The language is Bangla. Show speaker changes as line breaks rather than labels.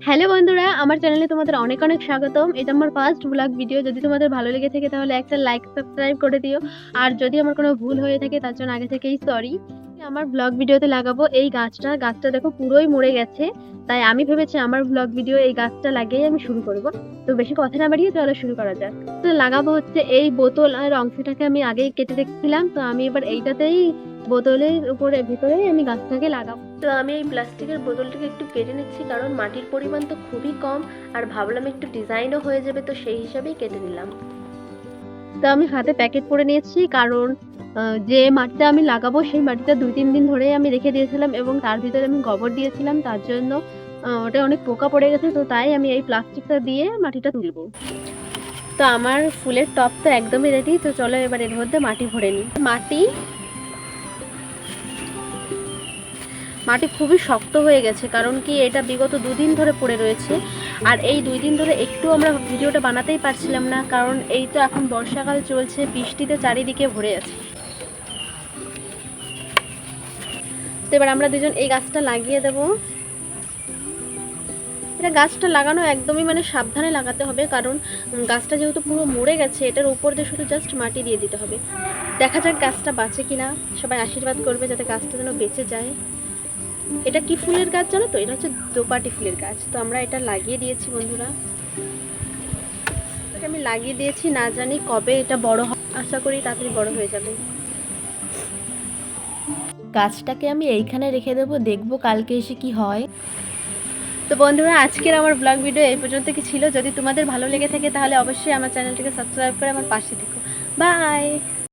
হ্যালো বন্ধুরা, আমার চ্যানেলে তোমাদের অনেক অনেক স্বাগতম। এটা আমার ফার্স্ট ব্লগ ভিডিও। যদি তোমাদের ভালো লেগে থাকে তাহলে একটা লাইক, সাবস্ক্রাইব করে দিও। আর যদি আমার কোনো ভুল হয়ে থাকে তার জন্য আগে থেকেই সরি। আমার ব্লগ ভিডিওতে লাগাবো এই গাছটা। গাছটা দেখো পুরোই মরে গেছে। তাই আমি ভেবেছি আমার ব্লগ ভিডিও এই গাছটা লাগিয়েই আমি শুরু করব। তো বেশি কথা না বাড়িয়ে চলো শুরু করা যাক। তো লাগাবো হচ্ছে এই বোতলের অংশটাকে আমি আগেই কেটে রেখেছিলাম। তো আমি এবার এইটাতেই বোতলের উপরে ভেতরেই আমি গাছটাকে লাগাবো। তো আমি এই প্লাস্টিকের বোতলটাকে একটু কেটে নিচ্ছি, কারণ মাটির পরিমাণ তো খুবই কম আর ভাবলাম একটু ডিজাইনও হয়ে যাবে, তো সেই হিসাবেই কেটে নিলাম। তো আমি হাতে প্যাকেট করে নিয়েছি, কারণ যে মাটিটা আমি লাগাবো সেই মাটিটা 2-3 দিন ধরেই আমি রেখে দিয়েছিলাম এবং তার ভিতরে আমি গোবর দিয়েছিলাম, তার জন্য ওটা অনেক পোকা পড়ে গেছে। তো তাই আমি এই প্লাস্টিকটা দিয়ে মাটিটা তুলবো। তো আমার ফুলের টব তো একদমই রেডি। তো চলো এবার এর মধ্যে মাটি ভরে নিই। মাটি খুবই শক্ত হয়ে গেছে, কারণ কি এটা বিগত 2 দিন ধরে পড়ে রয়েছে। আর এই 2 দিন ধরে একটু আমরা ভিডিওটা বানাতেই পারছিলাম না, কারণ এই তো এখন বর্ষাকাল চলছে, বৃষ্টিতে চারিদিকে ভরে আছে। তো এবার আমরা দুজন এই গাছটা লাগিয়ে দেব। এটা গাছটা লাগানো একদমই সাবধানে লাগাতে হবে, কারণ গাছটা যেহেতু পুরো মরে গেছে, এটার উপর দিয়ে শুধু জাস্ট মাটি দিয়ে দিতে হবে। দেখা যাক গাছটা বাঁচে কিনা। সবাই আশীর্বাদ করবে যাতে গাছটা যেন বেঁচে যায়। এটা কি ফুলের গাছ জানো তো? এটা হচ্ছে দোপাটি ফুলের গাছ। তো আমরা এটা লাগিয়ে দিয়েছি বন্ধুরা। এটা আমি লাগিয়ে দিয়েছি, না জানি কবে এটা বড় হয়। আশা করি তাড়াতাড়ি বড় হয়ে যাবে। গাছটাকে আমি এইখানে রেখে দেবো, দেখবো কালকে এসে কি হয়। তো বন্ধুরা, আজকের আমার ব্লগ ভিডিও এই পর্যন্ত কি ছিল। যদি তোমাদের ভালো লেগে থাকে তাহলে অবশ্যই আমার চ্যানেলটিকে সাবস্ক্রাইব করে আমার পাশে থেকো। বাই।